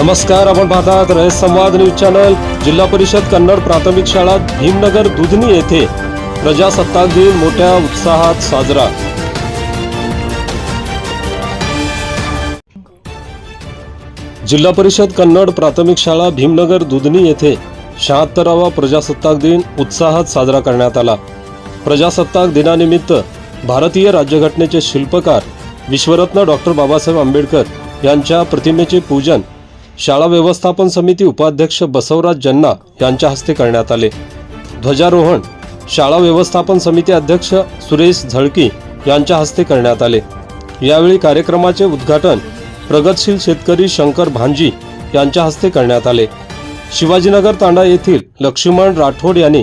नमस्कार, आपण पाहतात रयत संवाद न्यूज चॅनल। जिल्हा परिषद कन्नड प्राथमिक शाळा भीमनगर दुधनी येथे प्रजासत्ताक दिन मोठ्या उत्साहात साजरा। जिल्हा परिषद कन्नड प्राथमिक शाळा भीमनगर दुधनी येथे 76वा प्रजासत्ताक दिन उत्साहात साजरा करण्यात आला। प्रजासत्ताक दिनानिमित्त भारतीय राज्यघटनेचे शिल्पकार विश्वरत्न डॉक्टर बाबासाहेब आंबेडकर यांच्या प्रतिमेचे पूजन शाळा व्यवस्थापन समिती उपाध्यक्ष बसवराज जन्ना यांच्या हस्ते करण्यात आले। ध्वजारोहण शाळा व्यवस्थापन समिती अध्यक्ष सुरेश झळकी यांच्या हस्ते करण्यात आले। यावेळी कार्यक्रमाचे उद्घाटन प्रगतशील शेतकरी शंकर भांजी यांच्या हस्ते करण्यात आले। शिवाजीनगर तांडा येथील लक्ष्मण राठोड यांनी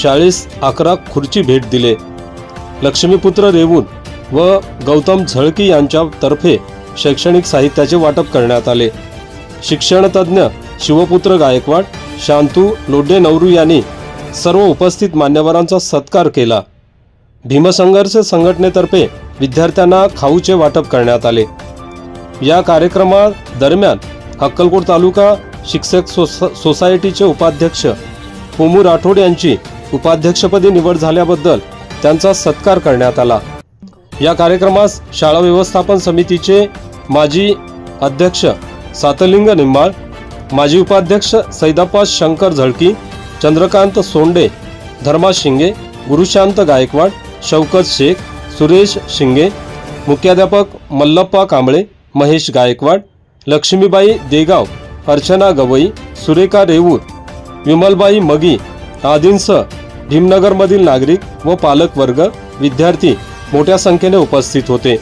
शाळेस 11 खुर्ची भेट दिले। लक्ष्मीपुत्र रेवून व गौतम झळकी यांच्यातर्फे शैक्षणिक साहित्याचे वाटप करण्यात आले। शिक्षण तज्ञ शिवपुत्र गायकवाड, शांतू लोडे नवरू यांनी सर्व उपस्थित मान्यवरांचा सत्कार केला। भीमसंघर्ष संघटनेतर्फे विद्यार्थ्यांना खाऊचे वाटप करण्यात आले। या कार्यक्रमादरम्यान अक्कलकोट तालुका शिक्षक सोसायटीचे उपाध्यक्ष पोमू राठोड यांची उपाध्यक्षपदी निवड झाल्याबद्दल त्यांचा सत्कार करण्यात आला। या कार्यक्रमास शाळा व्यवस्थापन समितीचे माजी अध्यक्ष सातलिंग निंबाळ, माजी उपाध्यक्ष सैदाप्पा शंकर झळकी, चंद्रकांत सोंडे, धर्मा शिंगे, गुरुशांत गायकवाड, शौकत शेख, सुरेश शिंगे, मुख्याध्यापक मल्लप्पा कांबळे, महेश गायकवाड, लक्ष्मीबाई देगाव, अर्चना गवई, सुरेखा रेवूर, विमलबाई मगी आदींसह भीमनगरमधील नागरिक व पालक वर्ग, विद्यार्थी मोठ्या संख्येने उपस्थित होते।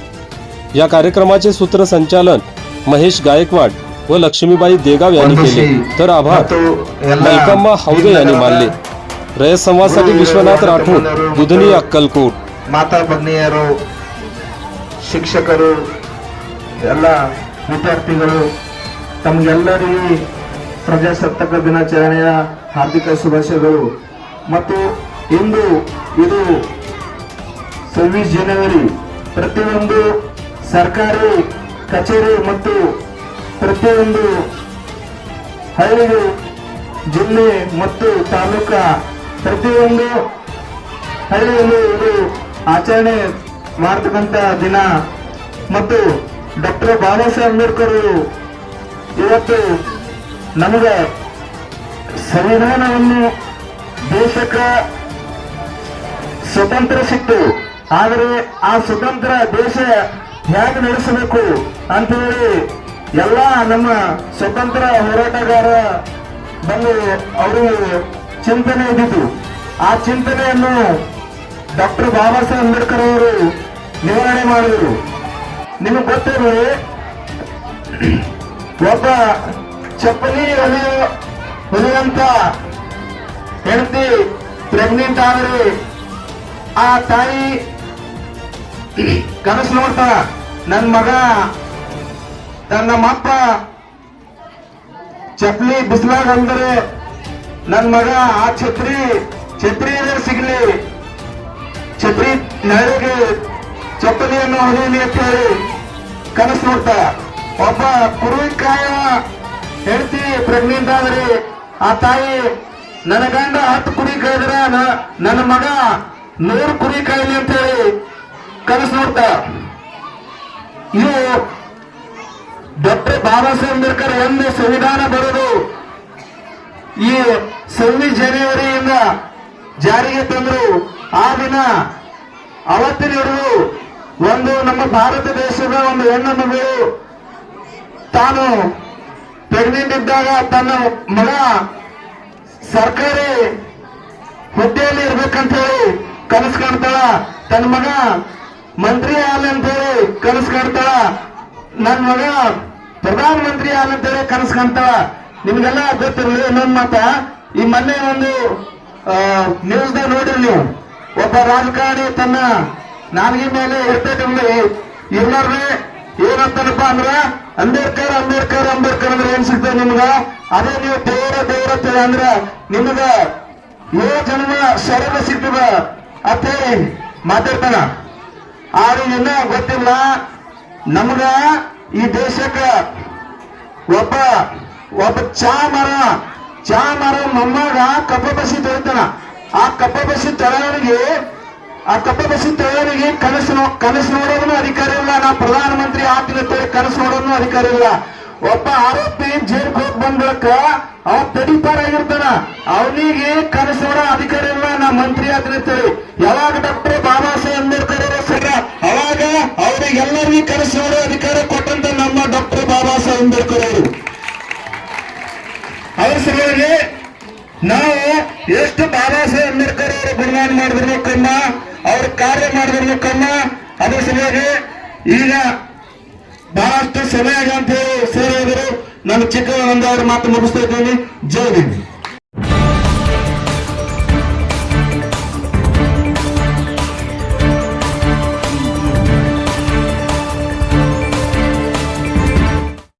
या कार्यक्रमाचे सूत्रसंचालन महेश गायकवाड व लक्ष्मीबाई देगाव यांनी केले, तर आभार मलकम्मा हौदे यांनी मानले। रयत संवादसाठी विश्वनाथ राठोड, दुधनी, अक्कलकोट। माता भगिनियರು, ಶಿಕ್ಷಕರು, ಎಲ್ಲ ವಿದ್ಯಾರ್ಥಿಗಳು ತಮಗೆಲ್ಲರಿಗೂ ಪ್ರಜಾಸತ್ತಾಕ ದಿನಾಚರಣೆಯ ಹಾರ್ದಿಕ ಶುಭಾಶಯಗಳು। ಮತ್ತು ಇಂದು ಇದು 26 ಜನವರಿ ಪ್ರತಿಯೊಂದು ಸರ್ಕಾರಿ ಕಚೇರಿ ಮತ್ತು ಪ್ರತಿಯೊಂದು ಹಳ್ಳಿ, ಜಿಲ್ಲೆ ಮತ್ತು ತಾಲೂಕಾ ಪ್ರತಿಯೊಂದು ಹಳ್ಳಿಯಲ್ಲೂ ಇದು ಆಚರಣೆ ಮಾಡತಕ್ಕಂಥ ದಿನ। ಮತ್ತು ಡಾಕ್ಟರ್ ಬಾಬಾ ಸಾಹೇಬ್ ಅಂಬೇಡ್ಕರ್ ಇವತ್ತು ನಮಗೆ ಸಂವಿಧಾನವನ್ನು ದೇಶಕ್ಕೆ ಸ್ವತಂತ್ರ ಸಿಕ್ತು, ಆದರೆ ಆ ಸ್ವತಂತ್ರ ದೇಶ ಹೇಗೆ ನಡೆಸಬೇಕು ಅಂತ ಹೇಳಿ ಎಲ್ಲ ನಮ್ಮ ಸ್ವತಂತ್ರ ಹೋರಾಟಗಾರ ಬಂದು ಅವರು ಚಿಂತನೆ ಇದ್ದಿದ್ದು, ಆ ಚಿಂತನೆಯನ್ನು ಡಾಕ್ಟರ್ ಬಾಬಾ ಸಾಹೇಬ್ ಅಂಬೇಡ್ಕರ್ ಅವರು ನಿವಾರಣೆ ಮಾಡಿದರು। ನಿಮಗೆ ಗೊತ್ತಿರಲಿ, ಒಬ್ಬ ಚಪ್ಪಲಿ ಹೊಲಿಯುವಂತ ಹೆಂಡತಿ ಪ್ರೆಗ್ನೆಂಟ್ ಆದರೆ ಆ ತಾಯಿ ಕನಸು ನೋಡ್ತಾಳ, ನನ್ನ ಮಗ ನಮ್ಮಪ್ಪ ಚಪ್ಪಲಿ ಬಿಸಿಲಾಗ ಅಂದ್ರೆ ನನ್ನ ಮಗ ಆ ಛತ್ರಿ ಸಿಗ್ಲಿ, ಛತ್ರಿ ನೆರಳಿಗೆ ಚಪ್ಪಲಿಯನ್ನು ಹೊಲಿಯಲಿ ಅಂತ ಹೇಳಿ ಕನಸು ನೋಡ್ತಾಳ। ಒಬ್ಬ ಕುರಿ ಕಾಯುವ ಹೆಂಡತಿ ಪ್ರೆಗ್ನೆಂಟ್ ಆದ್ರೆ ಆ ತಾಯಿ ನನ್ನ ಗಂಡ 10 ಕುರಿ ಕಾಯ್ದ್ರ ನನ್ನ ಮಗ 100 ಕುರಿ ಕಾಯಲಿ ಅಂತ ಹೇಳಿ ಕನಸು ನೋಡ್ತಾಳ। ಇದು ಡಾಕ್ಟರ್ ಬಾಬಾ ಸಾಹೇಬ್ ಅಂಬೇಡ್ಕರ್ ಎಂದು ಸಂವಿಧಾನ ಬರೆದು ಈ 26 ಜನವರಿಯಿಂದ ಜಾರಿಗೆ ತಂದರು। ಆ ದಿನ ಅವತ್ತಿನವರೆಗೂ ಒಂದು ನಮ್ಮ ಭಾರತ ದೇಶದ ಒಂದು ಹೆಣ್ಣು ಮಗಳು ತಾನು ಪ್ರೆಗ್ನೆಂಟ್ ಇದ್ದಾಗ ತನ್ನ ಮಗ ಸರ್ಕಾರಿ ಹುದ್ದೆಯಲ್ಲಿ ಇರ್ಬೇಕಂತ ಹೇಳಿ ಕನಸು ಕಾಣ್ತಾಳ, ತನ್ನ ಮಗ ಮಂತ್ರಿ ಆಗಲಿ ಅಂತ ಹೇಳಿ ಕನಸು ಕಾಣ್ತಾಳ, ನನ್ನ ಮಗ ಪ್ರಧಾನ ಮಂತ್ರಿ ಆಗಲಿ ಅಂತ ಹೇಳಿ ಕನಸು ಕಾಣ್ತಾಳ। ನಿಮ್ಗೆಲ್ಲ ಗೊತ್ತಿರಲಿ ಇನ್ನೊಂದು ಮಾತ, ಈ ಮೊನ್ನೆ ಒಂದು ನ್ಯೂಸ್ದಾಗ ನೋಡಿರಿ ನೀವು, ಒಬ್ಬ ರಾಜಕಾರಣಿ ತನ್ನ ನಾಲ್ಗೆ ಮೇಲೆ ಇರ್ಲಾರ್ರೆ ಏನಂತಾನಪ್ಪ ಅಂದ್ರ ಅಂಬೇಡ್ಕರ್ ಅಂಬೇಡ್ಕರ್ ಅಂಬೇಡ್ಕರ್ ಅಂದ್ರೆ ಏನ್ ಸಿಗ್ತದೆ ನಿಮ್ಗ, ಅದೇ ನೀವು ದೇವರ ಅಂದ್ರ ನಿಮ್ಗ 7 ಜನ್ಮ ಸ್ವರ್ಗ ಸಿಗ್ತದ ಅಂತ ಹೇಳಿ ಮಾತಾಡ್ತಾನ। ಆದ್ರೆ ಇನ್ನ ಗೊತ್ತಿಲ್ಲ ನಮಗ ಈ ದೇಶಕ್ಕ ಒಬ್ಬ ಒಬ್ಬ ಚಾ ಮರ ಮೊಮ್ಮಗ ಕಬ್ಬ ಬಸಿ ತೊಳಿತಾನ. ಆ ಕಬ್ಬ ಬಸಿ ತೊಳೆಯವನಿಗೆ ಕನಸು ನೋಡೋದನ್ನು ಅಧಿಕಾರ ಇಲ್ಲ. ನಾ ಪ್ರಧಾನಮಂತ್ರಿ ಆಗ್ತೀನಿ ಕನಸು ನೋಡೋದನ್ನು ಅಧಿಕಾರ ಇಲ್ಲ. ಒಬ್ಬ ಆರೋಪಿ ಜೈಲ್ಗೆ ಹೋಗಿ ಬಂದಳಕ ಅವ ತಡಿಪಾರಾಗಿರ್ತಾನ, ಅವನಿಗೆ ಕನಸು ನೋಡೋ ಅಧಿಕಾರ ಇಲ್ಲ. ನಾ ಮಂತ್ರಿ ಆಗ್ತೀನಿ. ಯಾವಾಗ ಡಾಕ್ಟರ್ ಬಾಬಾ ಸಾಹೇಬ್ ಅಂಬೇಡ್ಕರ್ ಸರ ಅವಾಗ ಅವ್ರಿಗೆಲ್ಲರಿಗೂ ಕನಸು ನೋಡೋ ಅಧಿಕಾರ ಕೊಟ್ಟಂತ ನಮ್ಮ ಡಾಕ್ಟರ್ ಬಾಬಾ ಸಾಹೇಬ್ ಅಂಬೇಡ್ಕರ್ ಅವರು. ಅವ್ರ ಸಲುವಾಗಿ ನಾವು ಎಷ್ಟು ಬಾಬಾ ಸಾಹೇಬ್ ಅಂಬೇಡ್ಕರ್ ಅವರು ಗುಣಗಾನ ಮಾಡಿದಿರ್ಬೇಕನ್ನ, ಅವ್ರ ಕಾರ್ಯ ಮಾಡಿದಿರ್ಬೇಕನ್ನ. ಅದ್ರ ಸಲುವಾಗಿ ಈಗ ಬಹಳಷ್ಟು ಸಮಯ ಅಂತ ಹೇಳಿ ಸೇರಿದರು. ನಾನು ಚಿಕ್ಕ ಒಂದೆರಡು ಮಾತು ಮುಗಿಸ್ತಾ ಇದ್ದೀನಿ. ಜೈ ಹಿಂದ್.